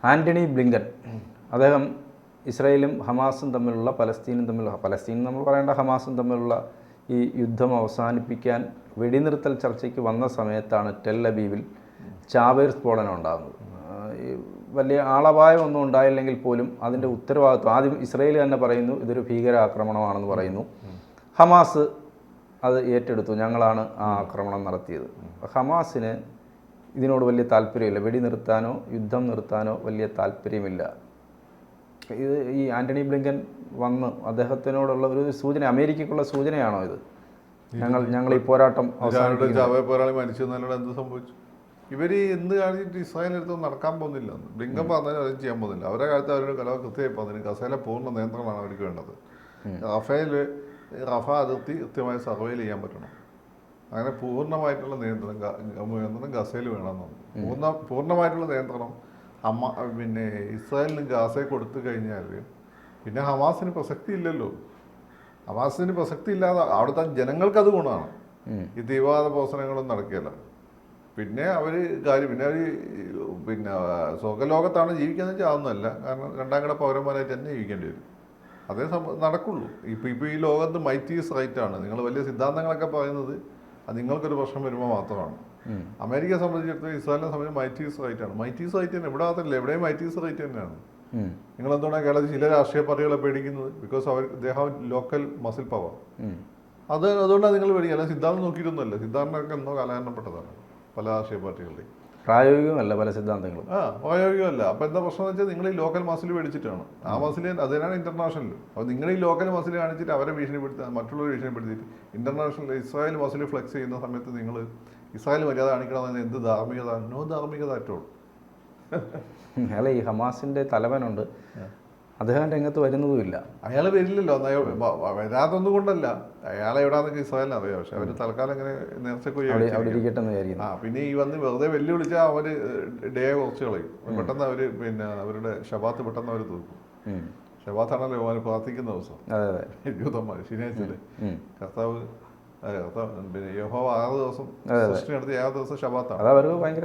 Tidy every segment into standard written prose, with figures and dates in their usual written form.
Antony Blinken അദ്ദേഹം ഇസ്രായേലും ഹമാസും തമ്മിലുള്ള പലസ്തീനും നമ്മൾ പറയേണ്ട ഹമാസും തമ്മിലുള്ള ഈ യുദ്ധം അവസാനിപ്പിക്കാൻ വെടിനിർത്തൽ ചർച്ചയ്ക്ക് വന്ന സമയത്താണ് ടെൽ അവീവിൽ ചാവേർ സ്ഫോടനം ഉണ്ടാകുന്നത്. വലിയ ആളപായമൊന്നും ഉണ്ടായില്ലെങ്കിൽ പോലും അതിൻ്റെ ഉത്തരവാദിത്വം ആദ്യം ഇസ്രായേൽ തന്നെ പറയുന്നു ഇതൊരു ഭീകരാക്രമണമാണെന്ന് പറയുന്നു. ഹമാസ് അത് ഏറ്റെടുത്തു, ഞങ്ങളാണ് ആ ആക്രമണം നടത്തിയത്. ഹമാസിന് ഇതിനോട് വലിയ താല്പര്യമില്ല, വെടി നിർത്താനോ യുദ്ധം നിർത്താനോ വലിയ താല്പര്യമില്ല. ഇത് ഈ ആൻ്റണി ബ്ലിങ്കൻ വന്ന് അദ്ദേഹത്തിനോടുള്ള ഒരു സൂചന, അമേരിക്കയ്ക്കുള്ള സൂചനയാണോ ഇത്? ഞങ്ങൾ ഈ പോരാട്ടം പോരാളി മരിച്ചു എന്നല്ലാതെ എന്ത് സംഭവിച്ചു? ഇവർ എന്ത് കാണിച്ചിട്ട് ഇസ്രായേലിനടുത്ത് നടക്കാൻ പോകുന്നില്ല. ബ്ലിങ്കൻ പറഞ്ഞാൽ അതും ചെയ്യാൻ പോകുന്നില്ല. അവരുടെ കാലത്ത് അവരുടെ കലവ് കൃത്യമായി പറഞ്ഞതിന് ഗസയിലെ പൂർണ്ണ നിയന്ത്രണമാണ് അവർക്ക് വേണ്ടത്. റഫ അതിർത്തി കൃത്യമായി സർവൈൽ ചെയ്യാൻ പറ്റണം. അങ്ങനെ പൂർണ്ണമായിട്ടുള്ള നിയന്ത്രണം ഗസയിൽ വേണമെന്നാണ്. പൂർണ്ണമായിട്ടുള്ള നിയന്ത്രണം പിന്നെ ഇസ്രായേലിന് ഗാസയെ കൊടുത്തു കഴിഞ്ഞാൽ പിന്നെ ഹമാസിന് പ്രസക്തി ഇല്ലല്ലോ. ഹമാസിന് പ്രസക്തി ഇല്ലാതെ അവിടുത്തെ ജനങ്ങൾക്കത് ഗുണമാണ്. ഈ തീവ്രവാദ പ്രവർത്തനങ്ങളൊന്നും നടക്കുകയല്ല. പിന്നെ അവർ പിന്നെ സ്വർഗ്ഗലോകത്താണ് ജീവിക്കുന്നത് വെച്ചാൽ അതൊന്നുമല്ല. കാരണം രണ്ടാം കിട പൗരന്മാരായിട്ട് തന്നെ ജീവിക്കേണ്ടി വരും. അതേ നടക്കുള്ളൂ. ഇപ്പോൾ ഈ ലോകത്ത് മൈറ്റീസ് റൈറ്റാണ്. നിങ്ങൾ വലിയ സിദ്ധാന്തങ്ങളൊക്കെ പറയുന്നത് അത് നിങ്ങൾക്കൊരു പ്രശ്നം വരുമ്പോൾ മാത്രമാണ്. അമേരിക്കയെ സംബന്ധിച്ചിടത്തോളം ഇസ്രായേലിനെ സംബന്ധിച്ച് മൈറ്റീസ് റൈറ്റാണ്. മൈറ്റീസ് റൈറ്റ് തന്നെ ഇവിടെ മാത്രമല്ല, എവിടെയും മൈറ്റീസ് റൈറ്റ് തന്നെയാണ്. നിങ്ങളെന്തുകൊണ്ടാണ് കേരളത്തിൽ ചില രാഷ്ട്രീയ പാർട്ടികളെ പേടിക്കുന്നത്? ബിക്കോസ് അവർ ദേഹം ലോക്കൽ മസിൽ പവർ. അതുകൊണ്ടാണ് നിങ്ങൾ പേടിക്കുക. അല്ല സിദ്ധാന്തം നോക്കിയിട്ടൊന്നുമല്ല. സിദ്ധാന്തമൊക്കെ എന്തോ കാലഹരണപ്പെട്ടതാണ് പല രാഷ്ട്രീയ പാർട്ടികളുടെയും. പ്രായോഗികമല്ല പല സിദ്ധാന്തങ്ങളും. പ്രായോഗികമല്ല. അപ്പോൾ എന്താ പ്രശ്നം എന്ന് വെച്ചാൽ നിങ്ങൾ ഈ ലോക്കൽ മസിൽ മേടിച്ചിട്ടാണ്. ആ മസിൽ അതിനാണ് ഇന്റർനാഷണൽ. അപ്പോൾ നിങ്ങൾ ഈ ലോക്കൽ മസിൽ കാണിച്ചിട്ട് അവരെ ഭീഷണിപ്പെടുത്താൻ മറ്റുള്ളവരെ ഭീഷണിപ്പെടുത്തിയിട്ട് ഇന്റർനാഷണൽ ഇസ്രായേൽ മസിൽ ഫ്ലെക്സ് ചെയ്യുന്ന സമയത്ത് നിങ്ങൾ ഇസ്രായേൽ മര്യാദ കാണിക്കണമെന്ന് എന്ത് ധാർമ്മികത? നോ ധാർമ്മികത അറ്റോൾ. അല്ല, ഈ ഹമാസിന്റെ തലവനുണ്ട്, അദ്ദേഹം രംഗത്ത് വരുന്നതുമില്ല. അയാൾ വരില്ലല്ലോ. വരാതൊന്നും കൊണ്ടല്ല, അയാളെ എവിടാന്നൊക്കെ ഇസ്രായേലിന് അറിയാം. പക്ഷെ അവർ തൽക്കാലം ഇങ്ങനെ പിന്നെ ഈ വന്ന് വെറുതെ വെല്ലുവിളിച്ചാൽ അവർ ഡേ കുറച്ച് കളയും. പെട്ടെന്ന് അവർ പിന്നെ അവരുടെ ശബാത്ത് പെട്ടെന്ന് അവർ തീർക്കും. ശബാത്താണല്ലോ അവർ പ്രാർത്ഥിക്കുന്ന ദിവസം. യൂതന്മാർ ശനിയാഴ്ചയിലെ കർത്താവ് പിന്നെ യഹോവ 6 ദിവസം സൃഷ്ടി നടത്തി 7 ദിവസം ശബാത്താണ്. അത് അവർക്ക് ഭയങ്കര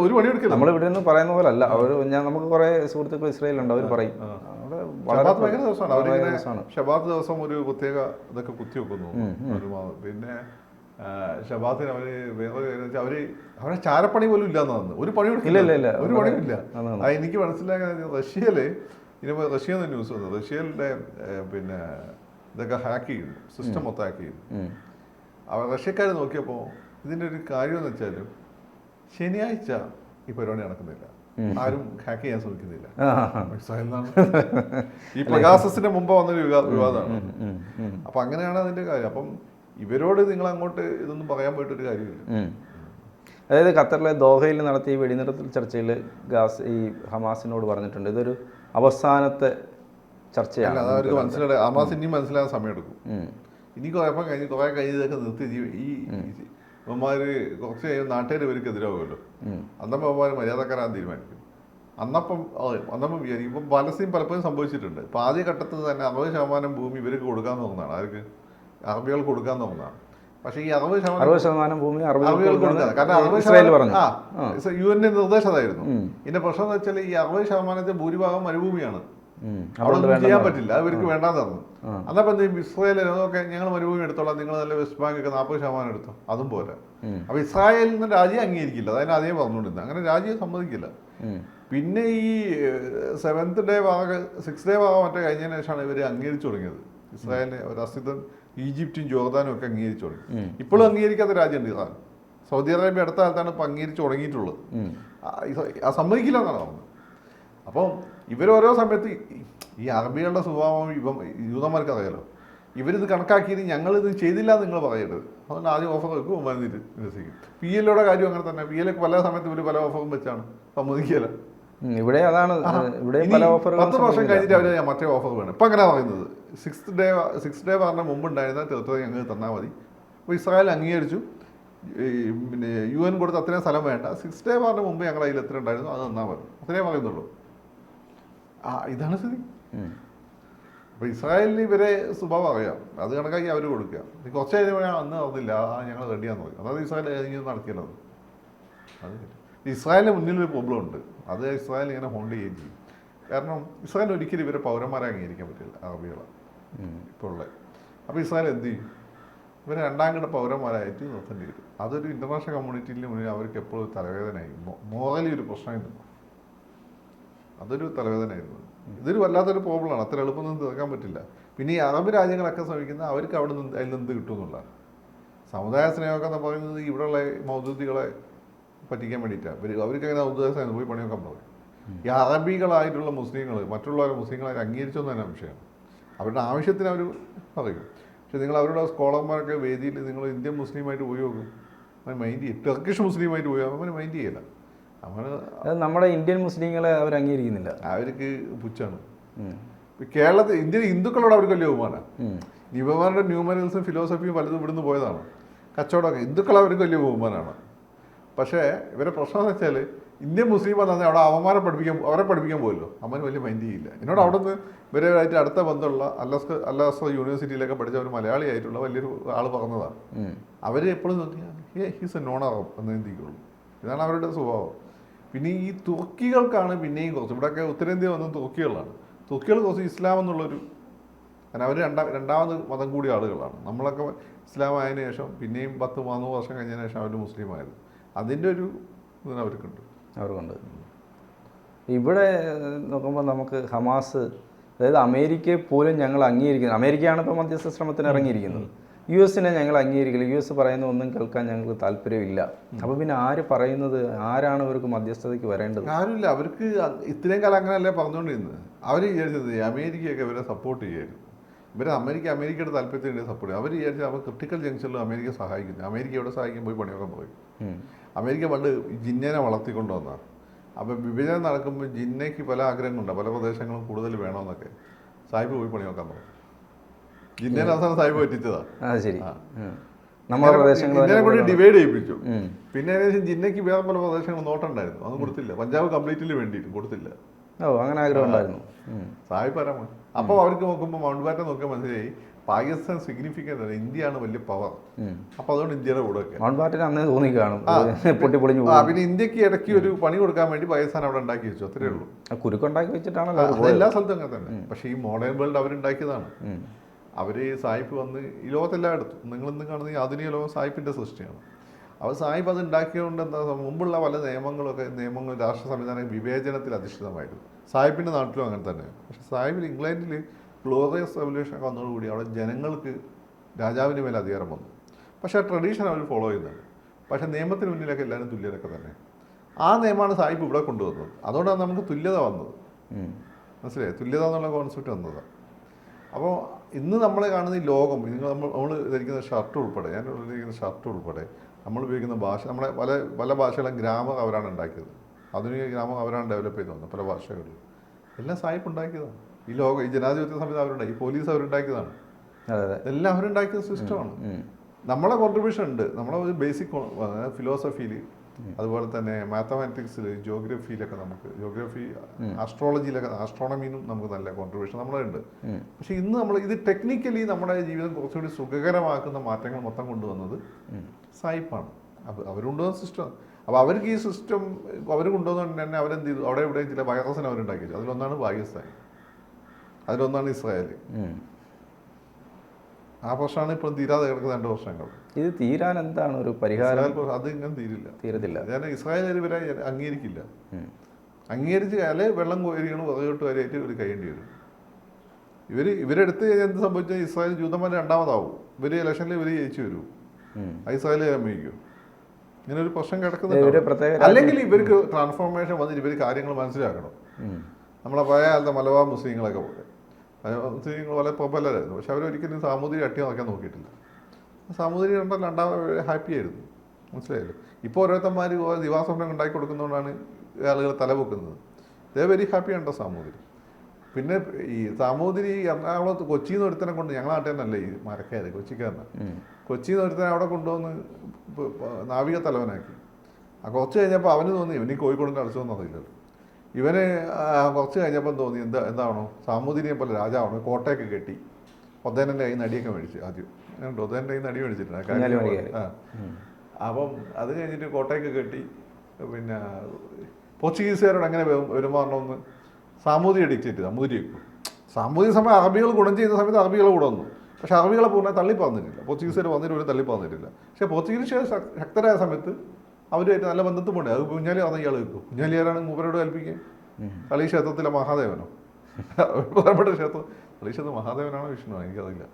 ഒരു പണി എടുക്കില്ല. നമ്മൾ ഇവിടെ നിന്ന് പറയുന്ന പോലെ അല്ല. അവർ നമുക്ക് കുറെ സുഹൃത്തുക്കൾ ഇസ്രായേലുണ്ട്, അവർ പറയും ഭയങ്കര ദിവസമാണ്. അവരിങ്ങനെ ശബാത്ത് ദിവസം ഒരു പ്രത്യേക ഇതൊക്കെ കുത്തിവെക്കുന്നു. പിന്നെ ശബാത്തിന് അവര് വേറെ അവരെ ചാരപ്പണി പോലും ഇല്ലാന്ന് ഒരു പണി എടുക്കില്ല. ഒരു പണിയില്ല. എനിക്ക് മനസ്സിലാക്കാൻ റഷ്യയില് ഇനി റഷ്യ ന്യൂസ് വന്നത് റഷ്യയിലെ പിന്നെ ഇതൊക്കെ ഹാക്ക് ചെയ്യും, സിസ്റ്റം മൊത്തം ഹാക്ക് ചെയ്യും. റഷ്യക്കാർ നോക്കിയപ്പോൾ ഇതിൻ്റെ ഒരു കാര്യം എന്ന് വെച്ചാൽ ശനിയാഴ്ച ഈ പരിപാടി നടക്കുന്നില്ല, ആരും ഹാക്ക് ചെയ്യാൻ ശ്രമിക്കുന്നില്ല. ഈ പ്രകാശത്തിന്റെ മുമ്പ് വന്നൊരു വിവാദമാണ്. അപ്പൊ അങ്ങനെയാണ് അതിന്റെ കാര്യം. അപ്പം ഇവരോട് നിങ്ങൾ അങ്ങോട്ട് ഇതൊന്നും പറയാൻ പോയിട്ടൊരു കാര്യമില്ല. അതായത് ഖത്തറിലെ ദോഹയിൽ നടത്തിയ വെടിനിർത്തൽ ചർച്ചയിൽ ഈ ഹമാസിനോട് പറഞ്ഞിട്ടുണ്ട് ഇതൊരു അവസാനത്തെ ചർച്ചയാണ്. അത് അവർക്ക് മനസ്സിലായി. ഹമാസ് ഇനി മനസ്സിലാകാൻ സമയമെടുക്കും. ഇനി കുഴപ്പം കുറെ കഴിഞ്ഞതൊക്കെ നിർത്തി ഈ ഇവന്മാര് കുറച്ച് കഴിയുമ്പോൾ നാട്ടുകാർ ഇവർക്ക് എതിരാകുമല്ലോ. അന്നപ്പം ഇവന്മാർ മര്യാദക്കാരാൻ തീരുമാനിക്കും. അന്നപ്പം വിചാരിക്കും. ഇപ്പം പലസ്തീൻ പലപ്പോഴും സംഭവിച്ചിട്ടുണ്ട്. ഇപ്പം ആദ്യ ഘട്ടത്തിൽ തന്നെ 60% ഭൂമി ഇവർക്ക് കൊടുക്കാൻ തോന്നുന്നതാണ്. ആർക്ക്? അറബികൾക്ക് കൊടുക്കാൻ തോന്നുന്നതാണ്. പക്ഷേ ഈ 60% ഭൂമി അറബികൾക്ക് കൊടുക്കാൻ, കാരണം UN നിർദ്ദേശം അതായിരുന്നു. ഇതിന്റെ പ്രശ്നം എന്ന് വെച്ചാൽ ഈ 60% ഭൂരിഭാഗം മരുഭൂമിയാണ്. അവിടെ ചെയ്യാൻ പറ്റില്ല, അത് ഇവർക്ക് വേണ്ടാന്ന് പറഞ്ഞു. അന്നപ്പം എന്ത് ചെയ്യും? ഇസ്രായേലൊക്കെ ഞങ്ങൾ മരുഭൂമി എടുത്തോളാം, നിങ്ങൾ നല്ല വെസ്റ്റ് ബാങ്ക് ഒക്കെ 40% എടുത്തോ, അതും പോരാ. അപ്പൊ ഇസ്രായേലിൽ നിന്ന് രാജ്യം അംഗീകരിക്കില്ല. അതിനെ ആദ്യം പറഞ്ഞുകൊണ്ടിരുന്നത്. അങ്ങനെ രാജ്യം സമ്മതിക്കില്ല. പിന്നെ ഈ 7th ഡേ ഭാഗം 6th ഡേ ഭാഗം മറ്റേ കഴിഞ്ഞതിന് ശേഷമാണ് ഇവർ അംഗീകരിച്ചു തുടങ്ങിയത്. ഇസ്രായേലിനെ ഒരു അസ്തിത്വം ഈജിപ്തും ജോർദാനും ഒക്കെ അംഗീകരിച്ചു തുടങ്ങി. ഇപ്പോഴും അംഗീകരിക്കാത്ത രാജ്യമുണ്ട് ഇറാൻ. സൗദി അറേബ്യ അടുത്ത കാലത്താണ് ഇപ്പം അംഗീകരിച്ച് തുടങ്ങിയിട്ടുള്ളത്. സമ്മതിക്കില്ല എന്നാണ് പറഞ്ഞത്. അപ്പം ഇവരോരോ സമയത്ത് ഈ അറബികളുടെ സ്വഭാവം യൂതന്മാർക്ക് അറിയാലോ. ഇവരിത് കണക്കാക്കിയത് ഞങ്ങളിത് ചെയ്തില്ല എന്ന് നിങ്ങൾ പറയരുത്. അതുകൊണ്ട് ആദ്യം ഓഫർ വെക്കും, നിരസിക്കും. PLO കാര്യം അങ്ങനെ തന്നെ. PLO പല സമയത്ത് ഇവർ പല ഓഫറും വെച്ചാണ് സമ്മതിക്കില്ല. ഇവിടെ അതാണ് 10 വർഷം കഴിഞ്ഞിട്ട് അവർ മറ്റേ ഓഫർ വേണം. ഇപ്പം അങ്ങനെ പറയുന്നത് 6th ഡേ പറഞ്ഞ മുമ്പ് ഉണ്ടായിരുന്ന തീർച്ചയായും ഞങ്ങൾ തന്നാൽ മതി. അപ്പോൾ ഇസ്രായേൽ അംഗീകരിച്ചു. പിന്നെ UN കൊടുത്ത് അത്രയും സ്ഥലം വേണ്ട, 6th ഡേ പറഞ്ഞ മുമ്പ് ഞങ്ങൾ അതിൽ എത്ര ഉണ്ടായിരുന്നു അത് തന്നാൽ മതി, അത്രേ പറയുന്നുള്ളൂ. ഇതാണ് സ്ഥിതി. അപ്പോൾ ഇസ്രായേലിന് ഇവരെ സ്വഭാവം അറിയാം. അത് കണക്കാക്കി അവർ കൊടുക്കുക. കുറച്ച് കഴിഞ്ഞാൽ അന്ന് പറഞ്ഞില്ല, ഞങ്ങൾ റെഡിയാന്ന് പറയും. അതായത് ഇസ്രായേൽ നടത്തിയല്ലോ അത്. ഇസ്രായേലിന് മുന്നിലൊരു പ്രോബ്ലം ഉണ്ട്. അത് ഇസ്രായേൽ ഇങ്ങനെ ഹോൾഡ് ചെയ്യുകയും ചെയ്യും. കാരണം ഇസ്രായേൽ ഒരിക്കലും ഇവരെ പൗരന്മാരെ അംഗീകരിക്കാൻ പറ്റില്ല, അറബികളെ ഇപ്പോൾ ഉള്ളത്. അപ്പോൾ ഇസ്രായേൽ എന്ത് ചെയ്യും? ഇവരെ രണ്ടാം കിട പൗരന്മാരായിട്ട് നിർത്തേണ്ടി വരും. അതൊരു ഇൻ്റർനാഷണൽ കമ്മ്യൂണിറ്റിയിൽ മുന്നിൽ അവർക്ക് എപ്പോഴും തലവേദനയായി, മോറലി ഒരു പ്രശ്നമായിരുന്നു. അതൊരു തലവേദനയായിരുന്നു. ഇതൊരു വല്ലാത്തൊരു പ്രോബ്ലമാണ്. അത്ര എളുപ്പമൊന്നും തീർക്കാൻ പറ്റില്ല. പിന്നെ ഈ അറബ് രാജ്യങ്ങളൊക്കെ ശ്രമിക്കുന്നത് അവർക്ക് അവിടെ നിന്ന് അതിൽ നിന്ന് കിട്ടുമെന്നുള്ളതാണ്. സമുദായ സ്നേഹമൊക്കെ എന്ന് പറയുന്നത് ഇവിടെയുള്ള മൗദൂദികളെ പറ്റിക്കാൻ വേണ്ടിയിട്ടാണ്. അവർക്ക് അങ്ങനെ സമുദായ സ്നേഹം പോയി പണിയൊക്കെ പറയും. ഈ അറബികളായിട്ടുള്ള മുസ്ലിങ്ങൾ മറ്റുള്ളവരെ മുസ്ലിങ്ങളെ അംഗീകരിച്ചെന്ന് തന്നെ വിഷയമാണ്. അവരുടെ ആവശ്യത്തിന് അവർ പറയും. പക്ഷെ നിങ്ങൾ അവരുടെ സ്കോളർമാരൊക്കെ വേദിയിൽ നിങ്ങൾ ഇന്ത്യൻ മുസ്ലിമായിട്ട് പോയി നോക്കും, അവൻ മൈൻഡ് ചെയ്യും. ടർക്കിഷ് മുസ്ലിമായിട്ട് പോയി അവന് മൈൻഡ് ചെയ്യില്ല. നമ്മുടെ ഇന്ത്യൻ മുസ്ലിങ്ങളെ അവർ അംഗീകരിക്കുന്നില്ല. അവർക്ക് പുച്ഛാണ്. കേരളത്തിൽ ഇന്ത്യൻ ഹിന്ദുക്കളോട് അവർക്ക് വലിയ ബഹുമാനമാണ്. ഇവന്മാരുടെ ന്യൂമറൽസും ഫിലോസഫിയും പലതും ഇവിടുന്ന് പോയതാണ്. കച്ചവടമൊക്കെ ഹിന്ദുക്കൾ അവർക്ക് വലിയ ബഹുമാനമാണ്. പക്ഷേ ഇവരെ പ്രശ്നം എന്ന് വെച്ചാൽ ഇന്ത്യൻ മുസ്ലിം പറഞ്ഞാൽ അവിടെ അവരെ പഠിപ്പിക്കാൻ പോയല്ലോ, അവന് വലിയ മൈൻഡ് ചെയ്യില്ല. എന്നോട് അവിടെ നിന്ന് ഇവരായിട്ട് അടുത്ത ബന്ധമുള്ള അല്ലാസ്കർ യൂണിവേഴ്സിറ്റിയിലൊക്കെ പഠിച്ച ഒരു മലയാളിയായിട്ടുള്ള വലിയൊരു ആൾ പറഞ്ഞതാണ്. അവർ എപ്പോഴും നോക്കിയാൽ ഹീസ് എ നോൺ അറബ് എന്ന് ചിന്തിക്കുള്ളൂ. ഇതാണ് അവരുടെ സ്വഭാവം. പിന്നെ ഈ തുർക്കികൾക്കാണ് പിന്നെയും കുറച്ച്, ഇവിടെയൊക്കെ ഉത്തരേന്ത്യ വന്നത് തുർക്കികളാണ്. തുർക്കികൾ കുറച്ച് ഇസ്ലാം എന്നുള്ളൊരു, കാരണം അവർ രണ്ടാമത് മതം കൂടിയ ആളുകളാണ്. നമ്മളൊക്കെ ഇസ്ലാം ആയതിനു ശേഷം പിന്നെയും 10-300 വർഷം കഴിഞ്ഞതിന് ശേഷം അവർ മുസ്ലിം ആയത്. അതിൻ്റെ ഒരു ഇതിന് അവർക്കുണ്ട്. ഇവിടെ നോക്കുമ്പോൾ നമുക്ക് ഹമാസ്, അതായത് അമേരിക്കയെ പോലും ഞങ്ങൾ അംഗീകരിക്കുന്നത്, അമേരിക്കയാണ് ഇപ്പോൾ മധ്യസ്ഥ ശ്രമത്തിന് ഇറങ്ങിയിരിക്കുന്നത്. US-നെ ഞങ്ങൾ അംഗീകരിക്കില്ല, US പറയുന്ന ഒന്നും കേൾക്കാൻ ഞങ്ങൾക്ക് താല്പര്യമില്ല. അപ്പോൾ പിന്നെ ആര് പറയുന്നത്, ആരാണ് അവർക്ക് മധ്യസ്ഥതയ്ക്ക് വരേണ്ടത്? ആരുമില്ല. അവർക്ക് ഇത്രയും കാലം അങ്ങനെയല്ലേ പറഞ്ഞുകൊണ്ടിരുന്നത്. അവർ വിചാരിച്ചത് അമേരിക്കയൊക്കെ ഇവരെ സപ്പോർട്ട് ചെയ്യായിരുന്നു. അമേരിക്കയുടെ താല്പര്യത്തിന് വേണ്ടി സപ്പോർട്ട് ചെയ്യും. അവർ വിചാരിച്ചത് അവർ ക്രിട്ടിക്കൽ ജംഗ്ഷനിൽ അമേരിക്ക സഹായിക്കുന്നു. അമേരിക്ക എവിടെ സഹായിക്കാൻ പോയി പണിയൊക്കെ പോയി. അമേരിക്ക പണ്ട് ജിന്നേനെ വളർത്തിക്കൊണ്ടു വന്നതാണ്. അപ്പോൾ വിഭജനം നടക്കുമ്പോൾ ജിന്നയ്ക്ക് പല ആഗ്രഹങ്ങളുണ്ട്, പല പ്രദേശങ്ങളും കൂടുതൽ വേണമെന്നൊക്കെ. സാഹിബ് പോയി പണി നോക്കാൻ പറഞ്ഞു. ജിന്നേനെ അവസാനം സാഹിബ് പറ്റിച്ചതാണ്. ജിന്നനെ കൂടി ഡിവൈഡ് ചെയ്യിപ്പിച്ചു. പിന്നെ ഏകദേശം ജിന്നയ്ക്ക് വേറെ പല പ്രദേശങ്ങൾ നോട്ടുണ്ടായിരുന്നു, അതൊന്നും കൊടുത്തില്ല. പഞ്ചാബ് കംപ്ലീറ്റ്ലി വേണ്ടിയിട്ട് കൊടുത്തില്ല. അങ്ങനെ ആഗ്രഹം ഉണ്ടായിരുന്നു സാഹിബ് പരമാണ്. അപ്പോൾ അവർക്ക് നോക്കുമ്പോൾ മൗണ്ട് ബാറ്റൻ നോക്കാൻ മനസ്സിലായി പാകിസ്ഥാൻ സിഗ്നിഫിക്കൻ്റ് ആണ്, ഇന്ത്യയാണ് വലിയ പവർ. അപ്പോൾ അതുകൊണ്ട് ഇന്ത്യയുടെ കൂടെ ഒക്കെ മൗണ്ട് ബാറ്റൻ അന്നേ തോന്നി കാണും പൊട്ടിപ്പൊളിഞ്ഞു. പിന്നെ ഇന്ത്യക്ക് ഇടയ്ക്ക് ഒരു പണി കൊടുക്കാൻ വേണ്ടി പാകിസ്ഥാൻ അവിടെ ഉണ്ടാക്കി വെച്ചു, അത്രേ ഉള്ളൂ. കുരുക്കുണ്ടാക്കി വെച്ചിട്ടാണല്ലോ എല്ലാ സ്ഥലത്തും അങ്ങനെ തന്നെ. പക്ഷേ ഈ മോഡേൺ വേൾഡ് അവരുണ്ടാക്കിയതാണ്. അവർ സായിപ്പ് വന്ന് ഈ ലോകത്തെല്ലാം എടുത്തു. നിങ്ങളിന്ന് കാണുന്ന ഈ ആധുനിക ലോകം സായിപ്പിൻ്റെ സൃഷ്ടിയാണ്. അവർ സായിപ്പ് അത് ഉണ്ടാക്കിയതുകൊണ്ട് എന്താ, മുമ്പുള്ള പല നിയമങ്ങൾ രാഷ്ട്ര സംവിധാനം വിവേചനത്തിൽ അധിഷ്ഠിതമായിരുന്നു. സായിപ്പിൻ്റെ നാട്ടിലും അങ്ങനെ തന്നെ. പക്ഷേ സായിപ്പിൽ ഇംഗ്ലണ്ടിൽ ഗ്ലോറിയസ് റെവല്യൂഷൻ വന്നതോടുകൂടി അവിടെ ജനങ്ങൾക്ക് രാജാവിൻ്റെ മേലെ അധികാരം വന്നു. പക്ഷേ ആ ട്രഡീഷൻ അവർ ഫോളോ ചെയ്യുന്നുണ്ട്. പക്ഷേ നിയമത്തിന് മുന്നിലൊക്കെ എല്ലാവരും തുല്യരൊക്കെ തന്നെ. ആ നിയമമാണ് സായിപ്പ് ഇവിടെ കൊണ്ടുവന്നത്. അതുകൊണ്ടാണ് നമുക്ക് തുല്യത വന്നത്. മനസ്സിലായി? തുല്യത എന്നുള്ള കോൺസെപ്റ്റ് വന്നതാണ്. അപ്പോൾ ഇന്ന് നമ്മൾ കാണുന്ന ഈ ലോകം, നമ്മൾ ധരിക്കുന്ന ഷർട്ട് ഉൾപ്പെടെ, ഞാൻ ധരിക്കുന്ന ഷർട്ട് ഉൾപ്പെടെ, നമ്മൾ ഉപയോഗിക്കുന്ന ഭാഷ, നമ്മളെ പല ഭാഷകളും ഗ്രാമർ അവരാണ് ഉണ്ടാക്കിയത്. ആധുനിക ഗ്രാമർ അവരാണ് ഡെവലപ്പ് ചെയ്ത് വന്നത്. പല ഭാഷകളിൽ എല്ലാം സായിപ്പ് ഉണ്ടാക്കിയതാണ്. ഈ ലോകം, ഈ ജനാധിപത്യ സംവിധാനം അവരുണ്ടായി, ഈ പോലീസ് അവരുണ്ടാക്കിയതാണ്. എല്ലാം അവരുണ്ടാക്കിയ സിസ്റ്റമാണ്. നമ്മളെ കോൺട്രിബ്യൂഷൻ ഉണ്ട്. നമ്മളെ ഒരു ബേസിക് ഫിലോസഫിയിൽ, അതുപോലെ തന്നെ മാത്തമാറ്റിക്സിൽ, ജിയോഗ്രഫിയിലൊക്കെ ജിയോഗ്രഫി, ആസ്ട്രോളജിയിലൊക്കെ, ആസ്ട്രോണമിയിലും നമുക്ക് നല്ല കോൺട്രിബ്യൂഷൻ നമ്മളുണ്ട്. പക്ഷെ ഇന്ന് നമ്മൾ ഇത് ടെക്നിക്കലി നമ്മുടെ ജീവിതം കുറച്ചുകൂടി സുഖകരമാക്കുന്ന മാറ്റങ്ങൾ മൊത്തം കൊണ്ടുവന്നത് സായിപ്പാണ്. അവർ കൊണ്ടുവന്ന സിസ്റ്റം. അപ്പോൾ അവർക്ക് ഈ സിസ്റ്റം അവർ കൊണ്ടുവന്നുകൊണ്ട് തന്നെ അവരെന്ത് ചെയ്തു, അവിടെ എവിടെയും ചില വൈറസിനെ അവരുണ്ടാക്കിയത്. അതിലൊന്നാണ് പാകിസ്ഥാൻ, അതിലൊന്നാണ് ഇസ്രായേൽ. ആ പ്രശ്നമാണ് ഇപ്പോൾ തീരാതെ കിടക്കുന്ന 2 വർഷങ്ങൾ. ഇത് തീരാൻ എന്താണ് ഒരു പരിഹാരം? അത് ഇങ്ങനെ തീരത്തില്ല. ഞാൻ ഇസ്രായേൽ ഇവരെ അംഗീകരിക്കില്ല. അംഗീകരിച്ച് അല്ലെ വെള്ളം കോരികളും പുറകോട്ട് വരെയായിട്ട് ഇവർ കഴിയേണ്ടി വരും. ഇവരെടുത്ത് എന്ത് സംഭവിച്ചാൽ ഇസ്രായേൽ ജൂതന്മാർ രണ്ടാമതാവും. ഇവർ ഇലക്ഷനിൽ ഇവർ ജയിച്ചു വരും. ഇസ്രായേൽ അമ്മയ്ക്കും ഇങ്ങനെ ഒരു പ്രശ്നം കിടക്കുന്നുണ്ട്. അല്ലെങ്കിൽ ഇവർക്ക് ട്രാൻസ്ഫോർമേഷൻ വന്നിട്ട് ഇവർ കാര്യങ്ങൾ മനസ്സിലാക്കണം. നമ്മളെ പഴയ കാലത്തെ മലബാർ മുസ്ലിങ്ങളൊക്കെ പോലെ മുസ്ലിങ്ങൾ വളരെ പ്രബലരായിരുന്നു. പക്ഷെ അവരൊരിക്കലും സാമൂതിരി അട്ടി നോക്കാൻ നോക്കിയിട്ടില്ല. സാമൂതിരി കണ്ടാൽ ഹാപ്പി ആയിരുന്നു. മനസ്സിലായില്ലേ? ഇപ്പോൾ ഓരോരുത്തന്മാർ ദിവാസ്വപ്നം ഉണ്ടാക്കി കൊടുക്കുന്നതുകൊണ്ടാണ് ആളുകൾ തലപൊക്കുന്നത്. ദേ വെരി ഹാപ്പി ഉണ്ടോ സാമൂതിരി. പിന്നെ ഈ സാമൂതിരി എറണാകുളത്ത് കൊച്ചിയിൽ നിന്ന് ഒരുത്തനെ കൊണ്ട്, ഞങ്ങളെ നാട്ടിൽ തന്നെയല്ലേ ഈ മരക്കാർ, കൊച്ചിക്കാരനാണ്. കൊച്ചിയിൽ നിന്ന് ഒരുത്തനെ അവിടെ കൊണ്ടുവന്ന് നാവിക തലവനാക്കി. കുറച്ച് കഴിഞ്ഞപ്പോൾ അവന് തോന്നി ഇവന് കോഴിക്കോടിൻ്റെ അടച്ചൊന്നും അറിയില്ലല്ലോ. ഇവന് കുറച്ച് കഴിഞ്ഞപ്പം തോന്നി എന്താണോ സാമൂതിരിയെ പോലെ രാജാവാണ്. കോട്ടയൊക്കെ കെട്ടി ഒതേൻ്റെ കയ്യിൽ നിന്ന് അടിയൊക്കെ മേടിച്ചു. ആദ്യം ഒതേൻ്റെ കയ്യിൽ നിന്ന് അടി മേടിച്ചിട്ടുണ്ട്. അപ്പം അത് കഴിഞ്ഞിട്ട് കോട്ടയൊക്കെ കെട്ടി പിന്നെ പോർച്ചുഗീസുകാരോട് എങ്ങനെ പെരുമാറണമെന്ന് സാമൂതിരി ഡിക്റ്റേറ്റ് ചെയ്തു. സാമൂതിരി സമയം അറബികൾ ഗുണം ചെയ്യുന്ന സമയത്ത് അറബികളെ കൂടെ വന്നു. പക്ഷേ അറബികളെ പൂർണ്ണമായി തള്ളിപ്പറന്നിട്ടില്ല. പോർച്ചുഗീസുകാർ വന്നിട്ട് പോലും തള്ളിപ്പറന്നിട്ടില്ല. പക്ഷേ പോർച്ചുഗീസുകാർ ശക്തരായ സമയത്ത് അവരുമായിട്ട് നല്ല ബന്ധത്തിൽ പോകണ്ടേ. അത് കുഞ്ഞാലി പറഞ്ഞ ഇയാൾ വെക്കും. കുഞ്ഞാലിയാരാണ് മൂപ്പരോട് കൽപ്പിക്കുക? കളി ക്ഷേത്രത്തിലെ മഹാദേവനോ? പ്രധാനപ്പെട്ട ക്ഷേത്രം കളി ക്ഷേത്രം മഹാദേവനാണോ വിഷ്ണുവാണോ എനിക്കറിയില്ല.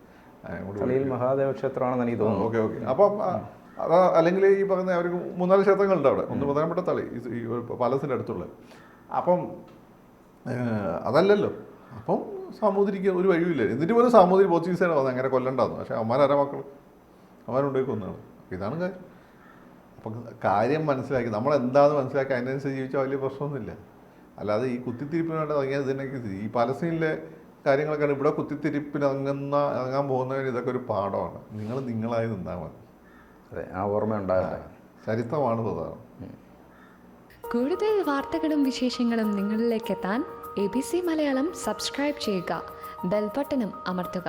കളിയിൽ മഹാദേവ ക്ഷേത്രമാണെന്ന് എനിക്ക് തോന്നുന്നു. ഓക്കെ. അപ്പം അതാ അല്ലെങ്കിൽ ഈ പറയുന്ന അവർക്ക് 3-4 ക്ഷേത്രങ്ങളുണ്ട് അവിടെ. ഒന്ന് പ്രധാനപ്പെട്ട തളി ഈ പാലസിൻ്റെ അടുത്തുള്ള. അപ്പം അതല്ലല്ലോ. അപ്പം സാമൂതിരിക്ക് ഒരു വഴിയില്ല. എന്നിട്ട് പോലും സാമൂതിരി പോർച്ചുഗീസുകാരെ വന്നത് അങ്ങനെ കൊല്ലണ്ടായിരുന്നു. പക്ഷേ അവന്മാരാരാ മക്കൾ? അവന്മാരുണ്ടായി കൊന്നാണ്. ഇതാണ് കാര്യം. അപ്പം കാര്യം മനസ്സിലാക്കി നമ്മളെന്താണെന്ന് മനസ്സിലാക്കി അതിനനുസരിച്ച് ജീവിച്ചാൽ വലിയ പ്രശ്നമൊന്നുമില്ല. അല്ലാതെ ഈ കുത്തിത്തിരിപ്പിന് വേണ്ടി ഇറങ്ങിയത് ഇതിനൊക്കെ ഈ പാലസ്തീനിലെ കാര്യങ്ങളൊക്കെയാണ്. ഇവിടെ കുത്തിത്തിരിപ്പിന് ഇറങ്ങാൻ പോകുന്നവന് ഇതൊക്കെ ഒരു പാഠമാണ്. നിങ്ങൾ നിങ്ങളായി നിന്നാൽ മതി. അതെ, ആ ഓർമ്മ ഉണ്ടാകട്ടെ. ചരിത്രമാണ് പ്രധാനം. കൂടുതൽ വാർത്തകളും വിശേഷങ്ങളും നിങ്ങളിലേക്ക് എത്താൻ ABC മലയാളം സബ്സ്ക്രൈബ് ചെയ്യുക, ബെൽ ബട്ടണും അമർത്തുക.